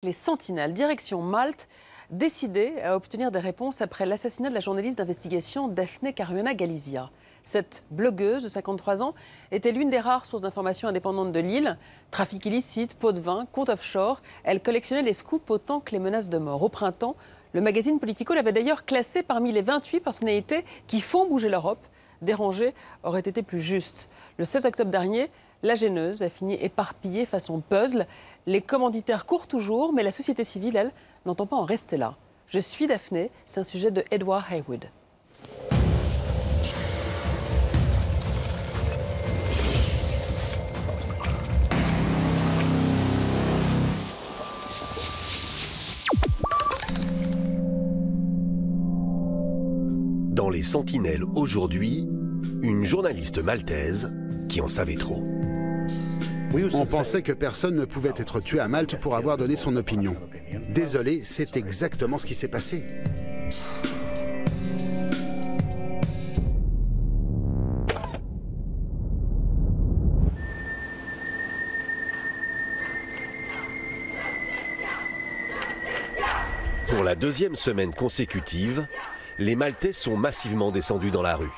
Les Sentinelles, direction Malte, décidée à obtenir des réponses après l'assassinat de la journaliste d'investigation Daphne Caruana Galizia. Cette blogueuse de 53 ans était l'une des rares sources d'informations indépendantes de l'île. Trafic illicite, pots de vin, compte offshore, elle collectionnait les scoops autant que les menaces de mort. Au printemps, le magazine Politico l'avait d'ailleurs classée parmi les 28 personnalités qui font bouger l'Europe. Déranger aurait été plus juste. Le 16 octobre dernier, la gêneuse a fini éparpillée façon puzzle. Les commanditaires courent toujours, mais la société civile, elle, n'entend pas en rester là. Je suis Daphné, c'est un sujet de Edward Haywood. Dans les Sentinelles aujourd'hui, une journaliste maltaise qui en savait trop. On pensait que personne ne pouvait être tué à Malte pour avoir donné son opinion. Désolé, c'est exactement ce qui s'est passé. Pour la deuxième semaine consécutive, les Maltais sont massivement descendus dans la rue.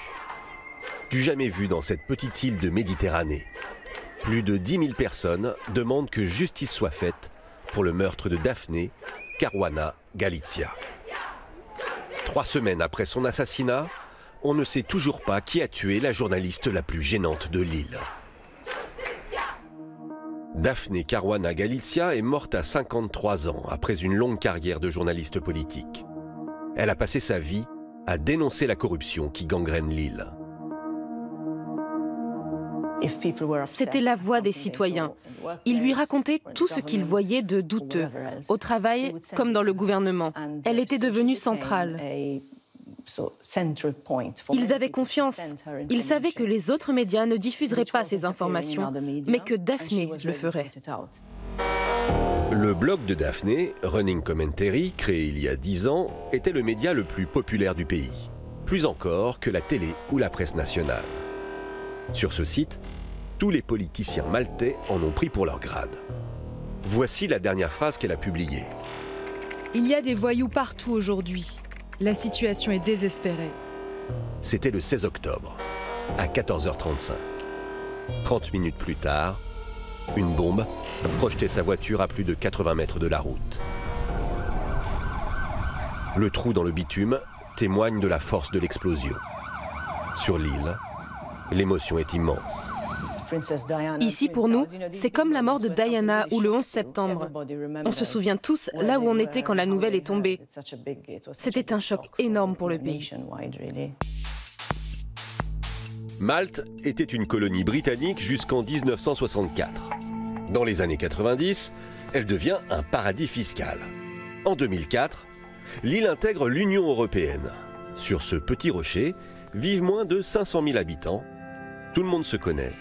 Du jamais vu dans cette petite île de Méditerranée. Plus de 10 000 personnes demandent que justice soit faite pour le meurtre de Daphne Caruana Galizia. 3 semaines après son assassinat, on ne sait toujours pas qui a tué la journaliste la plus gênante de l'île. Daphne Caruana Galizia est morte à 53 ans après une longue carrière de journaliste politique. Elle a passé sa vie à dénoncer la corruption qui gangrène l'île. C'était la voix des citoyens. Ils lui racontaient tout ce qu'ils voyaient de douteux, au travail comme dans le gouvernement. Elle était devenue centrale. Ils avaient confiance. Ils savaient que les autres médias ne diffuseraient pas ces informations, mais que Daphne le ferait. Le blog de Daphne, Running Commentary, créé il y a 10 ans, était le média le plus populaire du pays. Plus encore que la télé ou la presse nationale. Sur ce site, tous les politiciens maltais en ont pris pour leur grade. Voici la dernière phrase qu'elle a publiée. Il y a des voyous partout aujourd'hui. La situation est désespérée. C'était le 16 octobre, à 14h35. 30 minutes plus tard, une bombe projetait sa voiture à plus de 80 mètres de la route. Le trou dans le bitume témoigne de la force de l'explosion. Sur l'île, l'émotion est immense. Ici, pour nous, c'est comme la mort de Diana ou le 11 septembre. On se souvient tous là où on était quand la nouvelle est tombée. C'était un choc énorme pour le pays. Malte était une colonie britannique jusqu'en 1964. Dans les années 90, elle devient un paradis fiscal. En 2004, l'île intègre l'Union européenne. Sur ce petit rocher vivent moins de 500 000 habitants. Tout le monde se connaît,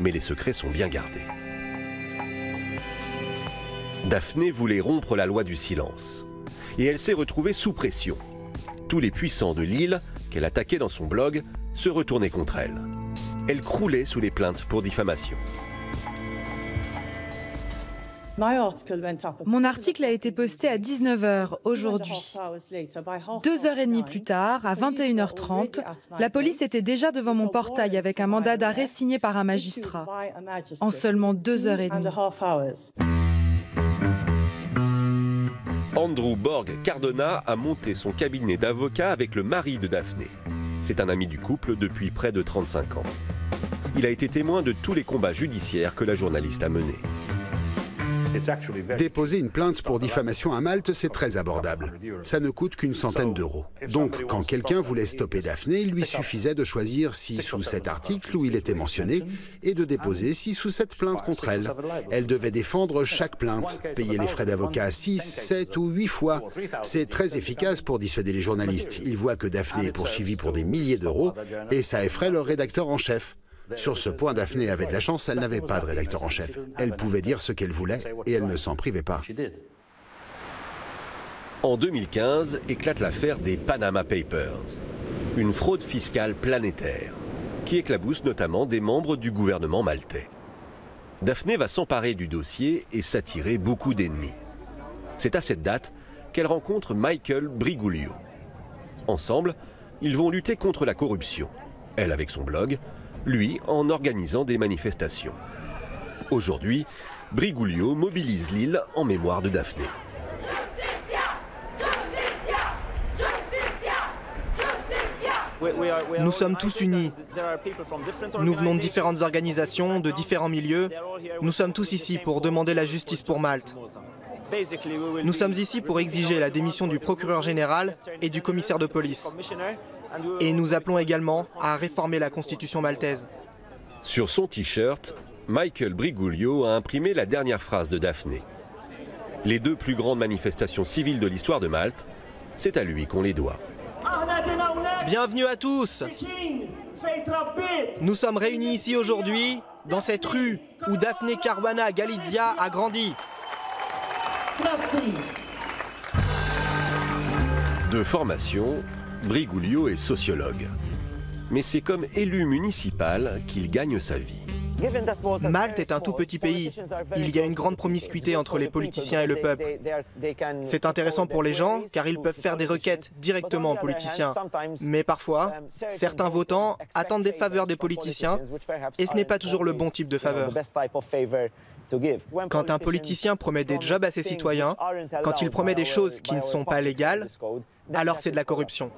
mais les secrets sont bien gardés. Daphne voulait rompre la loi du silence. Et elle s'est retrouvée sous pression. Tous les puissants de l'île, qu'elle attaquait dans son blog, se retournaient contre elle. Elle croulait sous les plaintes pour diffamation. Mon article a été posté à 19h aujourd'hui. 2h30 plus tard, à 21h30, la police était déjà devant mon portail avec un mandat d'arrêt signé par un magistrat. En seulement 2h30. Andrew Borg Cardona a monté son cabinet d'avocat avec le mari de Daphne. C'est un ami du couple depuis près de 35 ans. Il a été témoin de tous les combats judiciaires que la journaliste a menés. Déposer une plainte pour diffamation à Malte, c'est très abordable. Ça ne coûte qu'une centaine d'euros. Donc, quand quelqu'un voulait stopper Daphne, il lui suffisait de choisir 6 ou 7 articles où il était mentionné et de déposer 6 ou 7 plaintes contre elle. Elle devait défendre chaque plainte, payer les frais d'avocat 6, 7 ou 8 fois. C'est très efficace pour dissuader les journalistes. Ils voient que Daphne est poursuivie pour des milliers d'euros et ça effraie leur rédacteur en chef. Sur ce point, Daphne avait de la chance, elle n'avait pas de rédacteur en chef. Elle pouvait dire ce qu'elle voulait et elle ne s'en privait pas. En 2015, éclate l'affaire des Panama Papers, une fraude fiscale planétaire qui éclabousse notamment des membres du gouvernement maltais. Daphne va s'emparer du dossier et s'attirer beaucoup d'ennemis. C'est à cette date qu'elle rencontre Michael Briguglio. Ensemble, ils vont lutter contre la corruption. Elle avec son blog, lui en organisant des manifestations. Aujourd'hui, Briguglio mobilise l'île en mémoire de Daphné. Nous sommes tous unis. Nous venons de différentes organisations, de différents milieux. Nous sommes tous ici pour demander la justice pour Malte. Nous sommes ici pour exiger la démission du procureur général et du commissaire de police. Et nous appelons également à réformer la constitution maltaise. Sur son t-shirt, Michael Briguglio a imprimé la dernière phrase de Daphné. Les deux plus grandes manifestations civiles de l'histoire de Malte, c'est à lui qu'on les doit. Bienvenue à tous. Nous sommes réunis ici aujourd'hui, dans cette rue où Daphne Caruana Galizia a grandi. De formation, Briguglio est sociologue. Mais c'est comme élu municipal qu'il gagne sa vie. Malte est un tout petit pays. Il y a une grande promiscuité entre les politiciens et le peuple. C'est intéressant pour les gens car ils peuvent faire des requêtes directement aux politiciens. Mais parfois, certains votants attendent des faveurs des politiciens et ce n'est pas toujours le bon type de faveur. Quand un politicien promet des jobs à ses citoyens, quand il promet des choses qui ne sont pas légales, alors c'est de la corruption.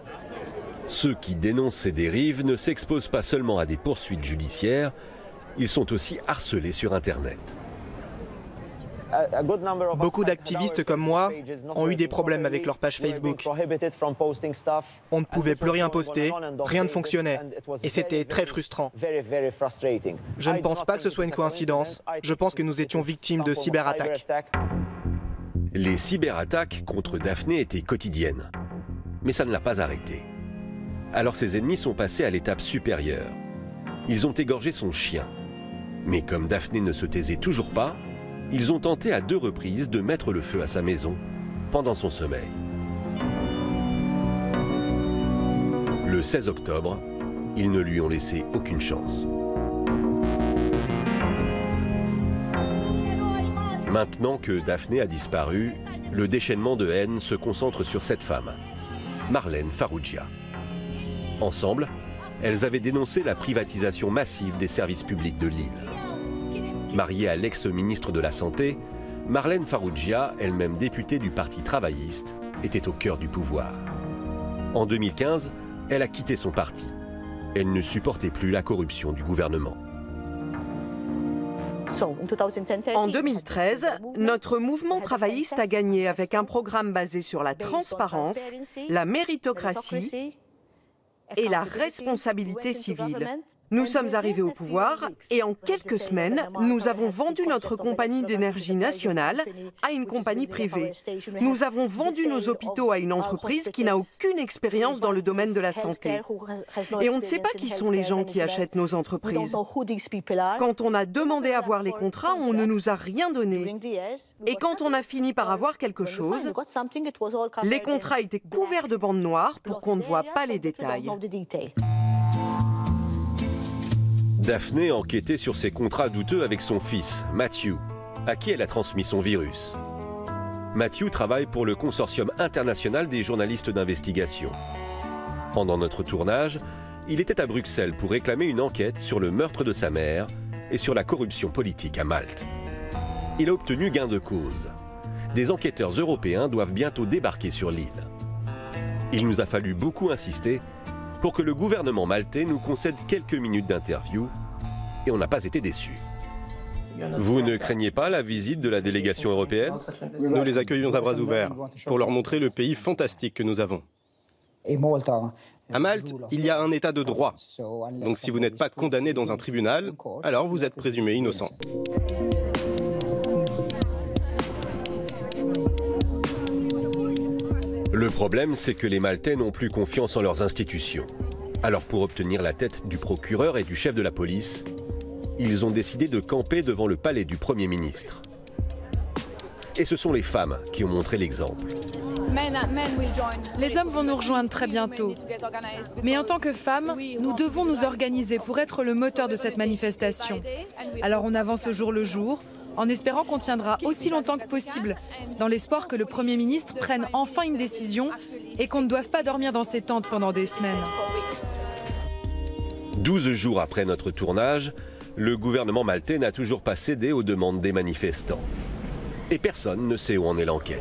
Ceux qui dénoncent ces dérives ne s'exposent pas seulement à des poursuites judiciaires, ils sont aussi harcelés sur Internet. Beaucoup d'activistes comme moi ont eu des problèmes avec leur page Facebook. On ne pouvait plus rien poster, rien ne fonctionnait. Et c'était très frustrant. Je ne pense pas que ce soit une coïncidence. Je pense que nous étions victimes de cyberattaques. Les cyberattaques contre Daphné étaient quotidiennes. Mais ça ne l'a pas arrêtée. Alors ses ennemis sont passés à l'étape supérieure. Ils ont égorgé son chien. Mais comme Daphné ne se taisait toujours pas, ils ont tenté à 2 reprises de mettre le feu à sa maison pendant son sommeil. Le 16 octobre, ils ne lui ont laissé aucune chance. Maintenant que Daphné a disparu, le déchaînement de haine se concentre sur cette femme, Marlène Farrugia. Ensemble, elles avaient dénoncé la privatisation massive des services publics de l'île. Mariée à l'ex-ministre de la Santé, Marlène Farrugia, elle-même députée du Parti travailliste, était au cœur du pouvoir. En 2015, elle a quitté son parti. Elle ne supportait plus la corruption du gouvernement. En 2013, notre mouvement travailliste a gagné avec un programme basé sur la transparence, la méritocratie et la responsabilité civile. Nous sommes arrivés au pouvoir et en quelques semaines, nous avons vendu notre compagnie d'énergie nationale à une compagnie privée. Nous avons vendu nos hôpitaux à une entreprise qui n'a aucune expérience dans le domaine de la santé. Et on ne sait pas qui sont les gens qui achètent nos entreprises. Quand on a demandé à voir les contrats, on ne nous a rien donné. Et quand on a fini par avoir quelque chose, les contrats étaient couverts de bandes noires pour qu'on ne voit pas les détails. Daphné enquêtait sur ses contrats douteux avec son fils, Matthew, à qui elle a transmis son virus. Matthew travaille pour le Consortium international des journalistes d'investigation. Pendant notre tournage, il était à Bruxelles pour réclamer une enquête sur le meurtre de sa mère et sur la corruption politique à Malte. Il a obtenu gain de cause. Des enquêteurs européens doivent bientôt débarquer sur l'île. Il nous a fallu beaucoup insister pour que le gouvernement maltais nous concède quelques minutes d'interview, et on n'a pas été déçus. Vous ne craignez pas la visite de la délégation européenne? Nous les accueillons à bras ouverts pour leur montrer le pays fantastique que nous avons. À Malte, il y a un état de droit. Donc si vous n'êtes pas condamné dans un tribunal, alors vous êtes présumé innocent. Le problème, c'est que les Maltais n'ont plus confiance en leurs institutions. Alors pour obtenir la tête du procureur et du chef de la police, ils ont décidé de camper devant le palais du Premier ministre. Et ce sont les femmes qui ont montré l'exemple. Les hommes vont nous rejoindre très bientôt. Mais en tant que femmes, nous devons nous organiser pour être le moteur de cette manifestation. Alors on avance au jour le jour, en espérant qu'on tiendra aussi longtemps que possible, dans l'espoir que le Premier ministre prenne enfin une décision et qu'on ne doive pas dormir dans ses tentes pendant des semaines. 12 jours après notre tournage, le gouvernement maltais n'a toujours pas cédé aux demandes des manifestants. Et personne ne sait où en est l'enquête.